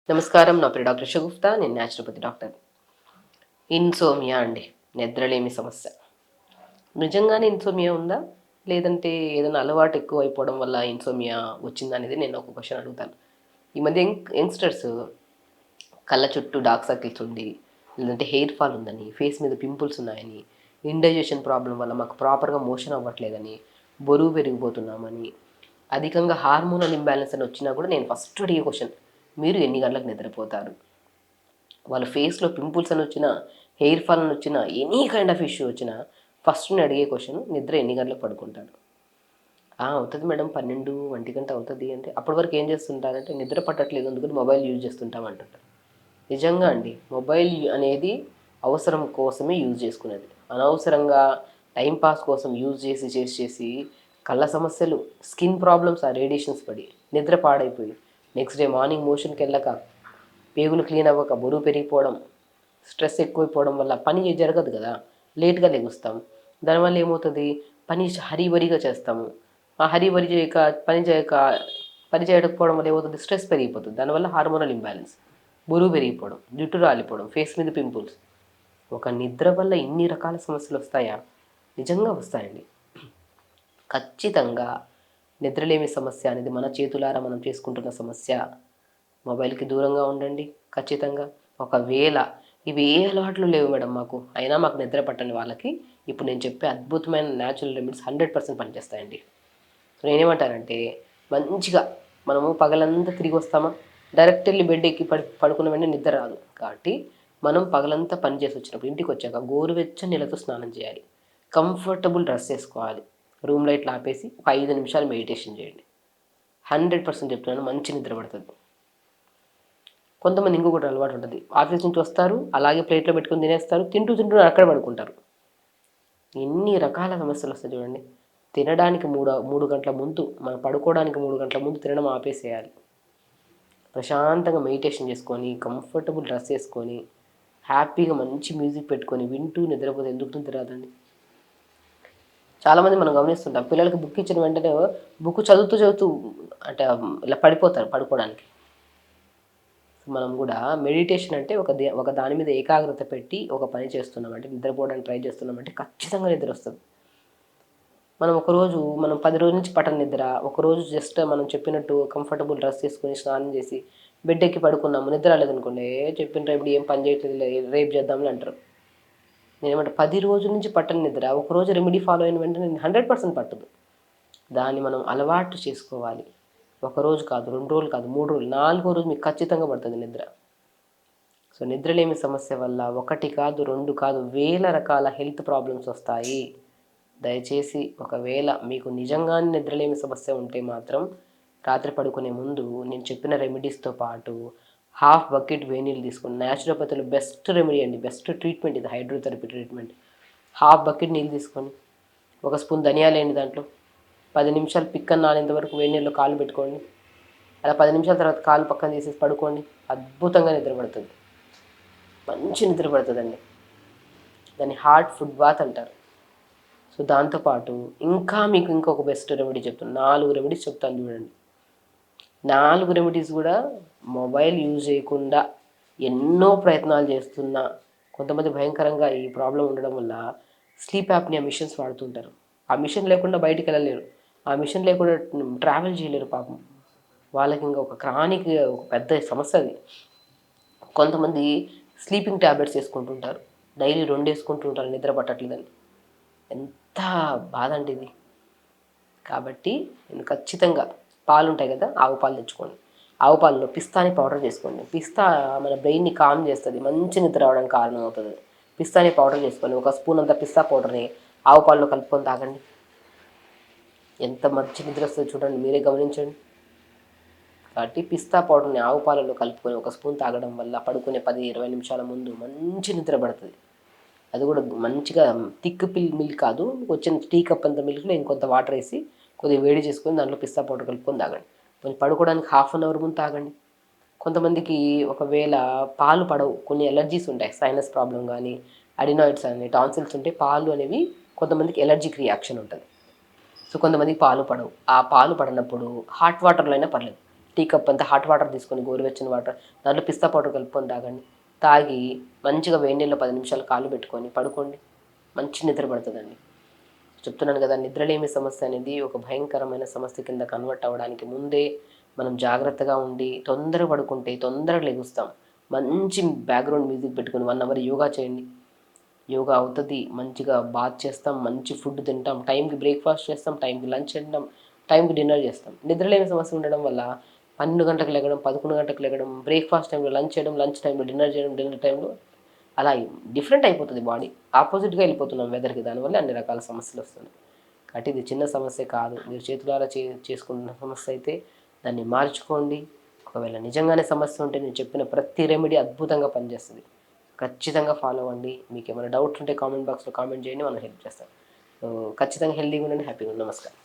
నమస్కారం. నా పేరు డాక్టర్ షగుఫ్తా. నేను న్యాచురోపతి డాక్టర్. ఇన్సోమియా అండి. నిద్రలేమి సమస్య. నిజంగానే ఇన్సోమియా ఉందా? లేదంటే ఏదైనా అలవాటు ఎక్కువైపోవడం వల్ల ఇన్సోమియా వచ్చిందనేది నేను ఒక క్వెషన్ అడుగుతాను. ఈ మధ్య యంగ్‌స్టర్స్ కళ్ళ చుట్టూ డార్క్ సర్కిల్స్ ఉండి, లేదంటే హెయిర్ ఫాల్ ఉందని, ఫేస్ మీద పింపుల్స్ ఉన్నాయని, ఇండైజెషన్ ప్రాబ్లమ్ వల్ల మాకు ప్రాపర్‌గా మోషన్ అవ్వట్లేదని, బరువు పెరిగిపోతున్నామని, అధికంగా హార్మోనల్ ఇంబాలెన్స్ అని వచ్చినా కూడా నేను ఫస్ట్ అడిగే క్వెషన్ మీరు ఎన్ని గంటలకు నిద్రపోతారు? వాళ్ళ ఫేస్‌లో పింపుల్స్ అని వచ్చినా, హెయిర్ ఫాల్ అని వచ్చినా, ఎనీ కైండ్ ఆఫ్ ఇష్యూ వచ్చినా ఫస్ట్ నేను అడిగే క్వెషన్ నిద్ర ఎన్ని గంటలకు పడుకుంటారు? అవుతది మేడం 12, 1 అవుతది అంటే, అప్పటి వరకు ఏం చేస్తుంటారంటే నిద్ర పట్టట్లేదు అందుకని మొబైల్ యూజ్ చేస్తుంటాం అంటుంటారు. నిజంగా అండి. మొబైల్ అనేది అవసరం కోసమే యూజ్ చేసుకునేది. అనవసరంగా టైమ్ పాస్ కోసం యూజ్ చేసి కళ్ళ సమస్యలు, స్కిన్ ప్రాబ్లమ్స్ ఆ రేడియేషన్స్ పడి, నిద్ర పాడైపోయి, నెక్స్ట్ డే మార్నింగ్ మోషన్‌కెళ్ళక, పేగులు క్లీన్ అవ్వక, బరువు పెరిగిపోవడం, స్ట్రెస్ ఎక్కువైపోవడం వల్ల పని జరగదు కదా! లేట్‌గా లెగుస్తాం. దానివల్ల ఏమవుతది? పని హరీబరీగా చేస్తాము. ఆ హరీబరీ చేయక, పని చేయక, పని చేయకపోవడం వల్ల ఏమవుతది? స్ట్రెస్ పెరిగిపోతది. దానివల్ల హార్మోనల్ ఇంబాలెన్స్. బరువు పెరిగిపోవడం, జుట్టు రాలిపోవడం, ఫేస్ మీద పింపుల్స్. ఒక నిద్ర వల్ల ఇన్ని రకాల సమస్యలొస్తాయా? నిజంగా వస్తాయండి. ఖచ్చితంగా నిద్రలేమి సమస్య అనేది మన చేతులారా మనం చేసుకుంటున్న సమస్య. మొబైల్‌కి దూరంగా ఉండండి ఖచ్చితంగా. ఒకవేళ ఇవి ఏ అలవాట్లు లేవు మేడం మాకు. అయినా మాకు నిద్ర పట్టని వాళ్ళకి ఇప్పుడు నేను చెప్పే అద్భుతమైన న్యాచురల్ రెమెడీస్ 100% పనిచేస్తాయండి. సో నేనేమంటానంటే మంచిగా మనము పగలంతా తిరిగొస్తామా, డైరెక్ట్ ఎళ్లి బెడ్ ఎక్కి పడుకున్న వెంటనే నిద్ర రాదు. కాబట్టి మనం పగలంతా పని చేసొచ్చినప్పుడు ఇంటికొచ్చాక గోరువెచ్చని నీళ్ళతో స్నానం చేయాలి. కంఫర్టబుల్ డ్రెస్ ఏసుకోవాలి. రూమ్ లైట్లు ఆపేసి ఒక 5 నిమిషాలు మెడిటేషన్ చేయండి. 100% చెప్తున్నాను మంచి నిద్ర పడతది. కొంతమంది ఇంకొకటి అలవాటు ఉంటది. ఆఫీస్ నుంచి వస్తారు, అలాగే ప్లేట్‌లో పెట్టుకొని తినేస్తారు. తింటూ అక్కడే పడుకుంటారు. ఎన్ని రకాల సమస్యలొస్తాయి చూడండి. తినడానికి 3 గంటల ముందు, మనం పడుకోవడానికి 3 గంటల ముందు తినడం ఆపేసేయాలి. ప్రశాంతంగా మెడిటేషన్ చేసుకొని, కంఫర్టబుల్ డ్రెస్ ఏసుకొని, హ్యాపీగా మంచి మ్యూజిక్ పెట్టుకొని వింటూ నిద్రపోతే ఎందుకు నిద్ర రాదండి? చాలామంది మనం గమనిస్తుంటాం. పిల్లలకి బుక్ ఇచ్చిన వెంటనే బుక్ చదువుతూ అంటే ఇలా పడిపోతారు పడుకోవడానికి. మనం గూడా మెడిటేషన్ అంటే ఒక దాని మీద ఏకాగ్రత పెట్టి ఒక పని చేస్తున్నామంటే, నిద్రపోవడానికి ట్రై చేస్తున్నామంటే ఖచ్చితంగా నిద్రొస్తది. మనం 10 రోజుల నుంచి పట్టని నిద్ర, ఒకరోజు జస్ట్ మనం చెప్పినట్టు కంఫర్టబుల్ డ్రెస్ ఏసుకొని, స్నానం చేసి, బెడ్ ఎక్కి పడుకున్నాము. నిద్ర రాలేదనుకోండి, చెప్పిండ్రా ఇప్పుడు ఏం పని చేయట్లేదులే రేపు చేద్దాంలే అంటారు. నేనేమంటా 10 రోజుల నుంచి పట్టని నిద్ర, ఒకరోజు రెమెడీ ఫాలో అయిన వెంటనే 100% పట్టదు. దాన్ని మనం అలవాటు చేసుకోవాలి. ఒకరోజు కాదు, 2 రోజులు కాదు, 3 రోజులు, 4 రోజు మీకు ఖచ్చితంగా పడుతది నిద్ర. సో నిద్రలేమి సమస్య వల్ల ఒకటి కాదు, 2 కాదు, వేల రకాల హెల్త్ ప్రాబ్లమ్స్ వస్తాయి. దయచేసి ఒకవేళ మీకు నిజంగానే నిద్రలేమి సమస్య ఉంటే మాత్రం రాత్రి పడుకునే ముందు నేను చెప్పిన రెమెడీస్‌తో పాటు హాఫ్ బకెట్ వేడినీళ్ళు తీసుకోండి. న్యాచురోపతిలో బెస్ట్ రెమెడీ అండి. బెస్ట్ ట్రీట్మెంట్ ఇది హైడ్రోథెరపీ ట్రీట్మెంట్. హాఫ్ బకెట్ నీళ్ళు తీసుకోండి. ఒక స్పూన్ ధనియాలేయండి దాంట్లో. 10 నిమిషాలు పిక్కన నానేంత వరకు వేడి నీళ్ళలో కాళ్ళు పెట్టుకోండి. అలా 10 నిమిషాల తర్వాత కాళ్ళు పక్కన తీసేసి పడుకోండి. అద్భుతంగా నిద్ర పడుతుంది. మంచి నిద్ర పడుతుందండి. దాన్ని హార్ట్ ఫుడ్ బాత్ అంటారు. సో దాంతో పాటు ఇంకా మీకు ఇంకొక బెస్ట్ రెమెడీ చెప్తాను. 4 రెమెడీస్ చెప్తాను చూడండి. 4 రెమెడీస్ కూడా మొబైల్ యూజ్ చేయకుండా ఎన్నో ప్రయత్నాలు చేస్తున్నా కొంతమంది భయంకరంగా ఈ ప్రాబ్లమ్ ఉండడం వల్ల స్లీప్ యాప్నియా మిషన్స్ వాడుతుంటారు. ఆ మిషన్ లేకుండా బయటికెళ్ళలేరు. ఆ మిషన్ లేకుండా ట్రావెల్ చేయలేరు పాపం. వాళ్ళకి ఇంక ఒక క్రానిక్ ఒక పెద్ద సమస్య అది. కొంతమంది స్లీపింగ్ టాబ్లెట్స్ ఏసుకుంటుంటారు. డైలీ 2 ఏసుకుంటుంటారు నిద్ర పట్టట్లేదని. ఎంత బాధండి ఇది. కాబట్టి నేను ఖచ్చితంగా పాలుంటాయి కదా! ఆవు పాలు తెచ్చుకోండి. ఆవు పాలలో పిస్తాని పౌడర్ చేసుకోండి. పిస్తా మన బ్రెయిన్‌ని కామ్ చేస్తది. మంచి నిద్ర రావడానికి కారణమవుతది. పిస్తాని పౌడర్ చేసుకొని, ఒక స్పూన్ అంత పిస్తా పౌడర్‌ని ఆవు పాలలో కలుపుకొని తాగండి. ఎంత మంచి నిద్రొస్తదో చూడండి. మీరే గమనించండి. కాబట్టి పిస్తా పౌడర్‌ని ఆవు పాలలో కలుపుకొని ఒక స్పూన్ తాగడం వల్ల పడుకునే 10, 20 నిమిషాల ముందు మంచి నిద్ర పడతది. అది కూడా మంచిగా థిక్ మిల్క్ కాదు. వచ్చిన టీ కప్ అంత మిల్క్‌లో ఇంకొంత వాటర్ ఏసి కొద్దిగా వేడి చేసుకొని దాంట్లో పిస్తా పౌడర్ కలుపుకొని తాగండి. కొంచెం పడుకోవడానికి హాఫ్ అన్ అవర్ ముందు తాగండి. కొంతమందికి ఒకవేళ పాలు పడవు. కొన్ని ఎలర్జీస్ ఉంటాయి. సైనస్ ప్రాబ్లమ్ గానీ, అడినాయిడ్స్ అని, టాన్సిల్స్ ఉంటే పాలు అనేవి కొంతమందికి ఎలర్జిక్ రియాక్షన్ ఉంటది. సో కొంతమందికి పాలు పడవు. ఆ పాలు పడనప్పుడు హాట్ వాటర్‌లో అయినా పర్లేదు. టీ కప్ అంతా హాట్ వాటర్ తీసుకొని గోరువెచ్చని వాటర్ దాంట్లో పిస్తా పౌడర్ కలుపుకొని తాగండి. తాగి మంచిగా వేడి నీళ్ళలో 10 నిమిషాలు కాళ్ళు పెట్టుకొని పడుకోండి. మంచి నిద్ర పడుతుందండి. చెప్తున్నాను కదా, నిద్రలేమి సమస్య అనేది ఒక భయంకరమైన సమస్య కింద కన్వర్ట్ అవ్వడానికి ముందే మనం జాగ్రత్తగా ఉండి తొందరగా పడుకుంటే తొందరగా లెగుస్తాం. మంచి బ్యాక్గ్రౌండ్ మ్యూజిక్ పెట్టుకొని 1 అవర్ యోగా చేయండి. యోగా అవుతుంది. మంచిగా బాత్ చేస్తాం, మంచి ఫుడ్ తింటాం, టైంకి బ్రేక్ఫాస్ట్ చేస్తాం, టైంకి లంచ్ తింటాం, టైంకి డిన్నర్ చేస్తాం. నిద్రలేని సమస్య ఉండడం వల్ల 12 గంటలకు లెగడం, 11 గంటలకు లెగడం, బ్రేక్ఫాస్ట్ టైంలో లంచ్ చేయడం, లంచ్ టైంలో డిన్నర్ చేయడం, డిన్నర్ టైంలో అలా డిఫరెంట్ అయిపోతుంది బాడీ. ఆపోజిట్గా వెళ్ళిపోతున్నాం వెదర్కి. దానివల్ల అన్ని రకాల సమస్యలు వస్తున్నాయి. కాబట్టి ఇది చిన్న సమస్య కాదు. మీరు చేతులారా చేసుకుంటున్న సమస్య అయితే దాన్ని మార్చుకోండి. ఒకవేళ నిజంగానే సమస్య ఉంటే నేను చెప్పిన ప్రతి రెమెడీ అద్భుతంగా పనిచేస్తుంది. ఖచ్చితంగా ఫాలో అవ్వండి. మీకు ఏమైనా డౌట్స్ ఉంటే కామెంట్ బాక్స్లో కామెంట్ చేయండి, మనం హెల్ప్ చేస్తాం. సో ఖచ్చితంగా హెల్తీగా ఉండండి, హ్యాపీగా ఉండండి. నమస్కారం.